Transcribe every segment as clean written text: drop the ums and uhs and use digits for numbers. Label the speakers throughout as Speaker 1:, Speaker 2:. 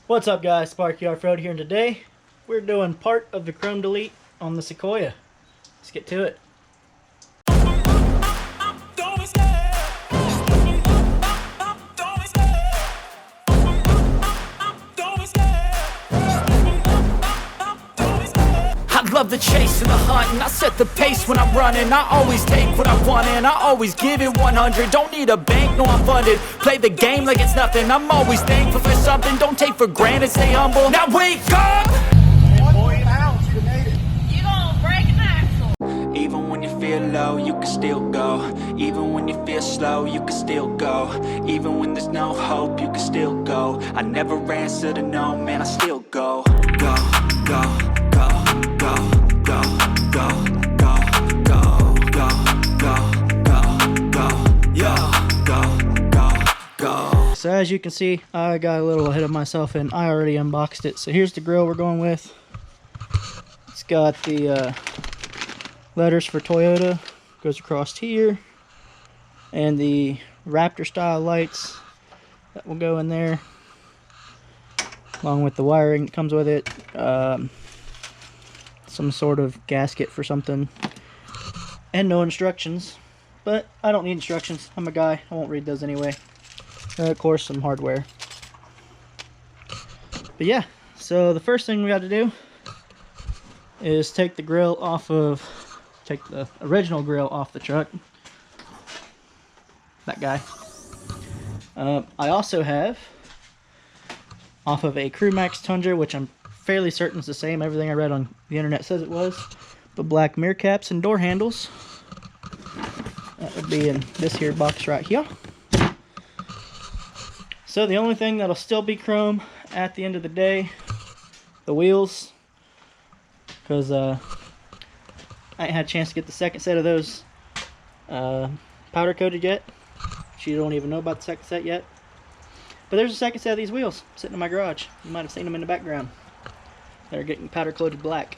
Speaker 1: What's up guys, Sparky Off-Road here, and today we're doing part of the chrome delete on the Sequoia. Let's get to it.
Speaker 2: I love the chase and the hunt, and I set the pace when I'm running. I always take what I want and I always give it 100. Don't need a bank, no I'm funded. Play the game like it's nothing. I'm always thankful for something. Don't take for granted, stay humble. Now wake up!
Speaker 3: You made it. You gonna break an axle.
Speaker 2: Even when you feel low, you can still go. Even when you feel slow, you can still go. Even when there's no hope, you can still go. I never answer to no, man, I still go. Go, go, go, go, go, go, go, go, go, go, go, go, go.
Speaker 1: So as you can see, I got a little ahead of myself and I already unboxed it. So here's the grill we're going with. It's got the letters for Toyota, goes across here, and the Raptor style lights that will go in there, along with the wiring that comes with it, some sort of gasket for something, and no instructions. But I don't need instructions, I'm a guy, I won't read those anyway. And of course some hardware. But yeah, so the first thing we got to do is take the grill off of, take the original grill off the truck. That guy. I also have off of a Crewmax Tundra, which I'm fairly certain is the same. Everything I read on the internet says it was. The black mirror caps and door handles. That would be in this here box right here. So the only thing that'll still be chrome at the end of the day, the wheels. Because I ain't had a chance to get the second set of those powder coated yet. You don't even know about the second set yet. But there's a second set of these wheels sitting in my garage. You might have seen them in the background. They're getting powder coated black.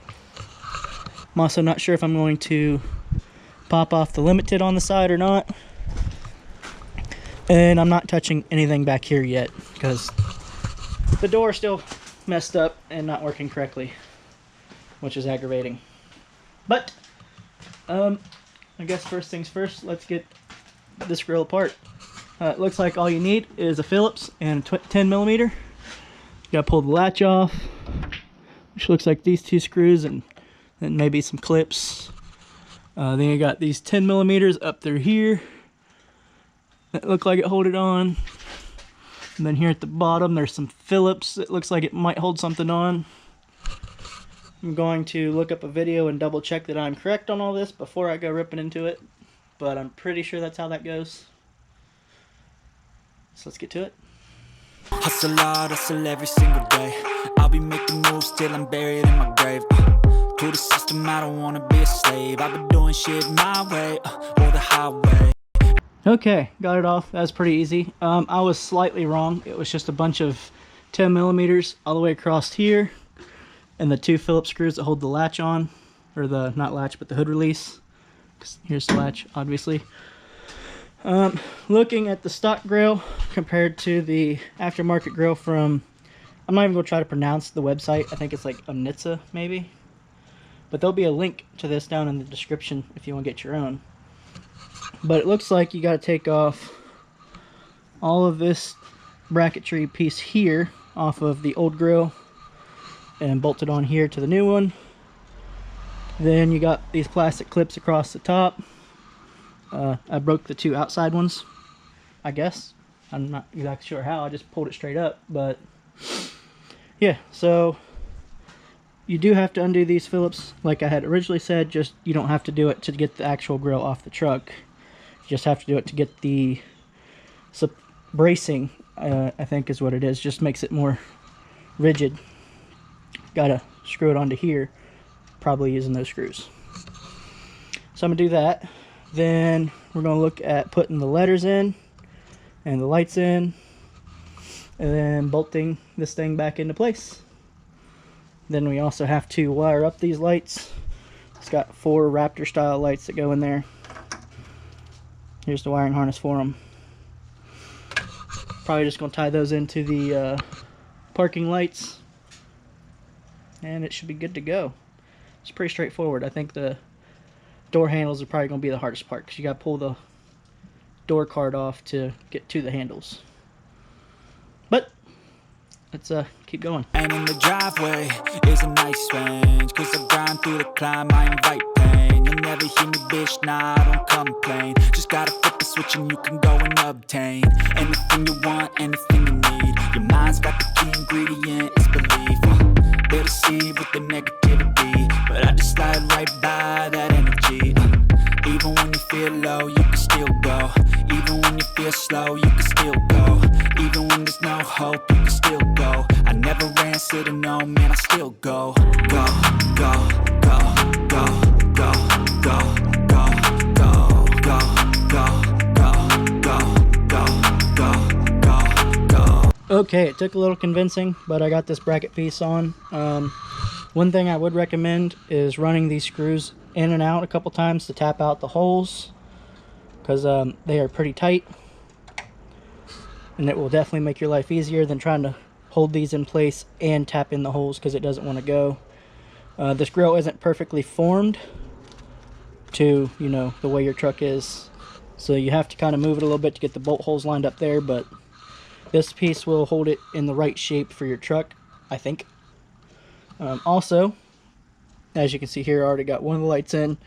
Speaker 1: I'm also not sure if I'm going to pop off the limited on the side or not. And I'm not touching anything back here yet because the door is still messed up and not working correctly, which is aggravating. But I guess first things first, let's get this grill apart. It looks like all you need is a Phillips and a 10mm. You gotta pull the latch off, which looks like these two screws and then maybe some clips. Then you got these 10mm up through here that look like it hold it on. And then here at the bottom there's some Phillips. It looks like it might hold something on. I'm going to look up a video and double check that I'm correct on all this before I go ripping into it. But I'm pretty sure that's how that goes. So let's get to it.
Speaker 2: Hustle hard, hustle every single day. I'll be making moves till I'm buried in my grave. To the system, I don't wanna be a slave. I've been doing shit my way, or the highway.
Speaker 1: Okay, got it off. That was pretty easy. I was slightly wrong. It was just a bunch of 10mm all the way across here, and the two Phillips screws that hold the latch on, or the, not latch, but the hood release. Here's the latch, obviously. Looking at the stock grill compared to the aftermarket grill from, I'm not even going to try to pronounce the website. I think it's like umnitza, maybe. But there'll be a link to this down in the description if you want to get your own. But it looks like you got to take off all of this bracketry piece here off of the old grill and bolt it on here to the new one. Then you got these plastic clips across the top. I broke the two outside ones, I guess. I'm not exactly sure how. I just pulled it straight up. But yeah, so you do have to undo these Phillips. Like I had originally said, just you don't have to do it to get the actual grill off the truck. You just have to do it to get the bracing, I think is what it is. Just makes it more rigid. Gotta screw it onto here. Probably using those screws. So I'm gonna do that. Then we're gonna look at putting the letters in and the lights in, and then bolting this thing back into place. Then we also have to wire up these lights. It's got 4 Raptor style lights that go in there. Here's the wiring harness for them. Probably just gonna tie those into the parking lights, and it should be good to go. It's pretty straightforward. I think the door handles are probably going to be the hardest part because you got to pull the door card off to get to the handles. But let's keep going.
Speaker 2: And in the driveway is a nice range, 'cause I grind through the climb, I invite pain. You'll never hear me, bitch, nah, I don't complain. Just gotta flip the switch and you can go and obtain anything you want, anything you need. Your mind's got the key ingredient, it's belief. They'll deceive with the negativity, but I just slide right by that energy. Even when you feel low, you can still go. Even when you feel slow, you can still go. Even when there's no hope, you can still go. I never answer to no, man, I still go. Go, go, go, go, go, go, go, go, go, go, go, go, go, go.
Speaker 1: Okay, it took a little convincing, but I got this bracket piece on. One thing I would recommend is running these screws in and out a couple times to tap out the holes, because they are pretty tight, and it will definitely make your life easier than trying to hold these in place and tap in the holes, because it doesn't want to go. This grill isn't perfectly formed to, you know, the way your truck is, so you have to kind of move it a little bit to get the bolt holes lined up there, but this piece will hold it in the right shape for your truck, I think. Also, as you can see here, I already got one of the lights in.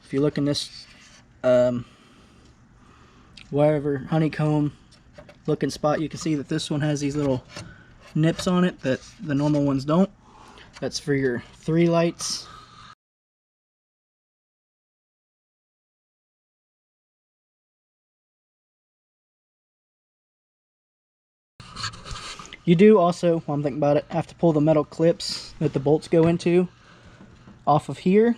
Speaker 1: If you look in this whatever honeycomb looking spot, you can see that this one has these little nips on it that the normal ones don't. That's for your 3 lights. You do also, while I'm thinking about it, have to pull the metal clips that the bolts go into off of here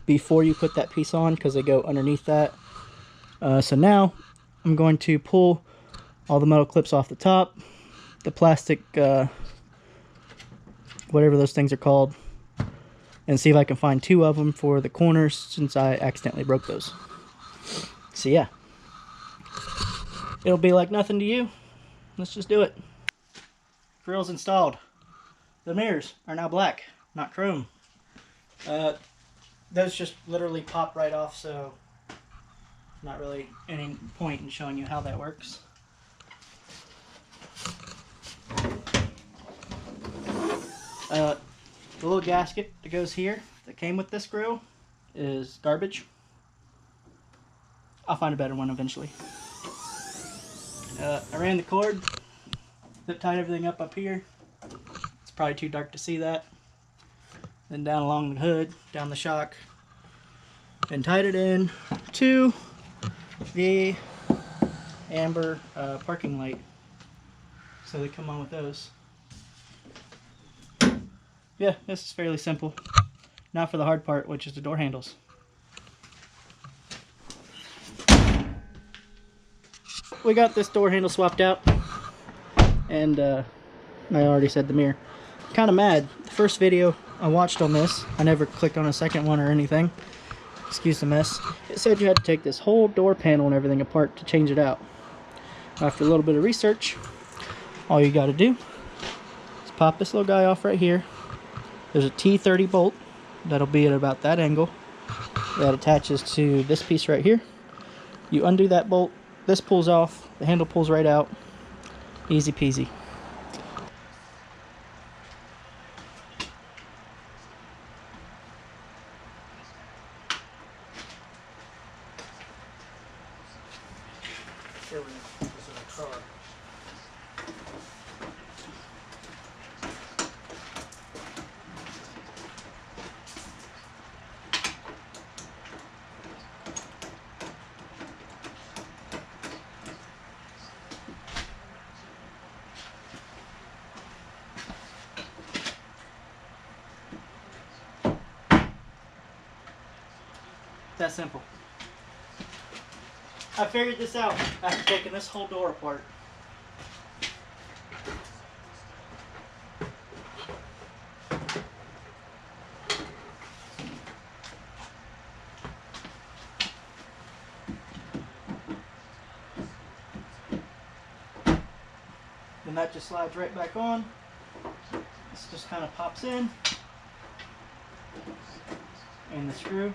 Speaker 1: before you put that piece on, because they go underneath that. So now I'm going to pull all the metal clips off the top, the plastic, whatever those things are called, and see if I can find 2 of them for the corners, since I accidentally broke those. So yeah, it'll be like nothing to you. Let's just do it. Grill's installed. The mirrors are now black, not chrome. Those just literally pop right off, so not really any point in showing you how that works. The little gasket that goes here that came with this grill is garbage. I'll find a better one eventually. I ran the cord, zip tied everything up here. It's probably too dark to see that. Then down along the hood, down the shock, and tied it in to the amber parking light. So they come on with those. Yeah, this is fairly simple. Now for the hard part, which is the door handles. We got this door handle swapped out, and I already said the mirror. Kind of mad. The first video I watched on this, I never clicked on a second one or anything. Excuse the mess. It said you had to take this whole door panel and everything apart to change it out. After a little bit of research, all you got to do is pop this little guy off right here. There's a T30 bolt that'll be at about that angle that attaches to this piece right here. You undo that bolt, this pulls off, the handle pulls right out. Easy peasy. That simple. I figured this out after taking this whole door apart. Then that just slides right back on. This just kind of pops in, and the screw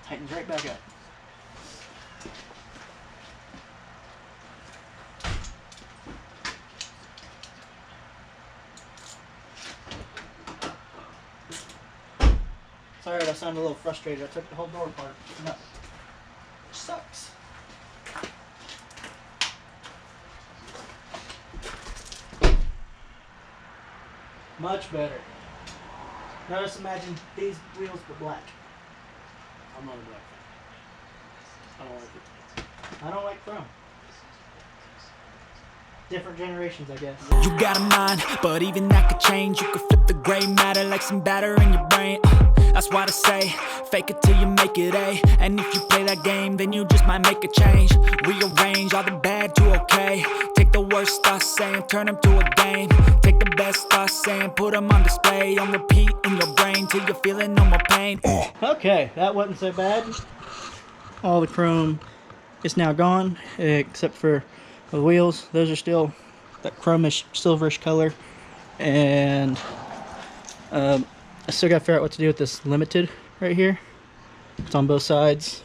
Speaker 1: tightens right back up. Sorry, I sound a little frustrated. I took the whole door apart. No. Sucks. Much better. Now just imagine these wheels but black.
Speaker 4: I'm not a black fan. I don't like it.
Speaker 1: I don't like chrome. Different generations, I guess.
Speaker 2: You got a mind, but even that could change. You could flip the gray matter like some batter in your brain. That's why I say, fake it till you make it A. And if you play that game, then you just might make a change. Rearrange all the bad to okay. Take the worst thoughts saying, turn them to a game. Take the best thoughts saying, put them on display. On repeat in your brain till you're feeling no more pain.
Speaker 1: Okay, that wasn't so bad. All the chrome is now gone, except for the wheels. Those are still that chromish, silverish color. And I still gotta figure out what to do with this limited right here. It's on both sides.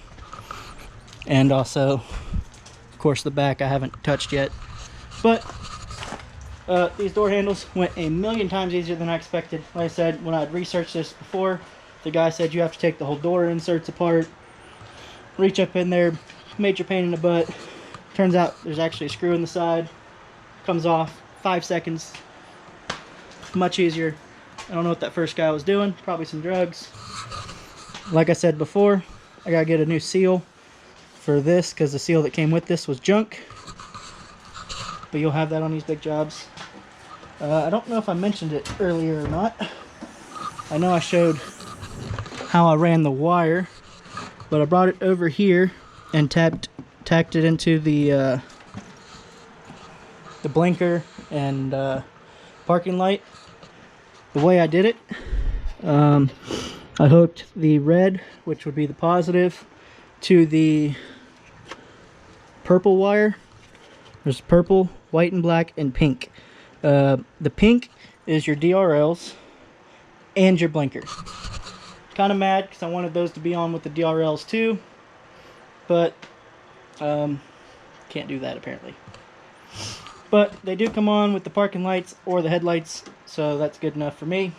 Speaker 1: And also, of course, the back I haven't touched yet. But these door handles went a million times easier than I expected. Like I said, when I'd researched this before, the guy said you have to take the whole door inserts apart, reach up in there, major pain in the butt. Turns out there's actually a screw in the side. Comes off, 5 seconds. Much easier. I don't know what that first guy was doing. Probably some drugs. Like I said before, I gotta get a new seal for this because the seal that came with this was junk. But you'll have that on these big jobs. I don't know if I mentioned it earlier or not. I know I showed how I ran the wire, but I brought it over here and tacked it into the blinker and parking light. The way I did it, I hooked the red, which would be the positive, to the purple wire. There's purple, white and black, and pink. The pink is your DRLs and your blinker. Kind of mad because I wanted those to be on with the DRLs too, but can't do that apparently. But they do come on with the parking lights or the headlights, so that's good enough for me.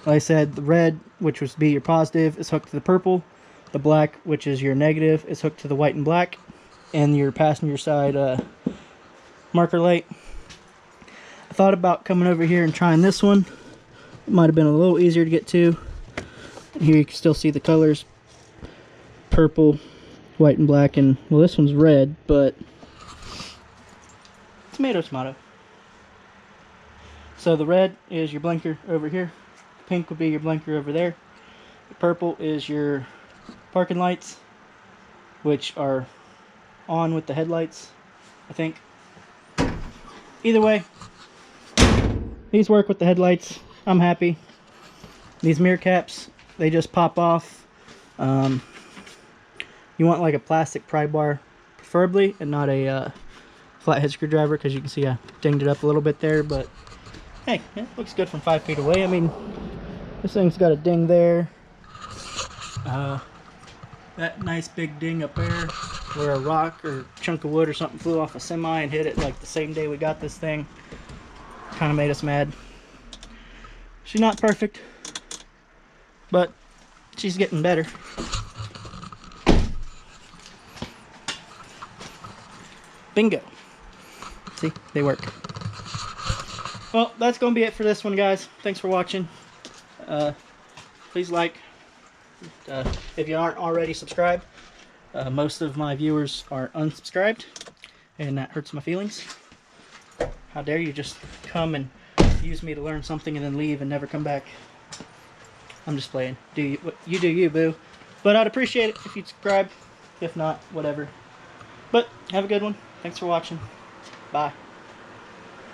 Speaker 1: Like I said, the red, which would be your positive, is hooked to the purple. The black, which is your negative, is hooked to the white and black. And your passenger side marker light. I thought about coming over here and trying this one. It might have been a little easier to get to. Here you can still see the colors. Purple, white and black, and well, this one's red, but tomato, tomato. So the red is your blinker over here. The pink would be your blinker over there. The purple is your parking lights, which are on with the headlights, I think. Either way, these work with the headlights. I'm happy. These mirror caps, they just pop off. You want like a plastic pry bar, preferably, and not a flathead screwdriver, because you can see I dinged it up a little bit there, but hey, it looks good from 5 feet away. I mean, this thing's got a ding there. That nice big ding up there where a rock or chunk of wood or something flew off a semi and hit it like the same day we got this thing. Kind of made us mad. She's not perfect, but she's getting better. Bingo. See, they work. Well, that's going to be it for this one, guys. Thanks for watching. Please like. If you aren't already subscribed, most of my viewers are unsubscribed, and that hurts my feelings. How dare you just come and use me to learn something and then leave and never come back. I'm just playing. You do you, boo. But I'd appreciate it if you'd subscribe. If not, whatever. But have a good one. Thanks for watching. Bye.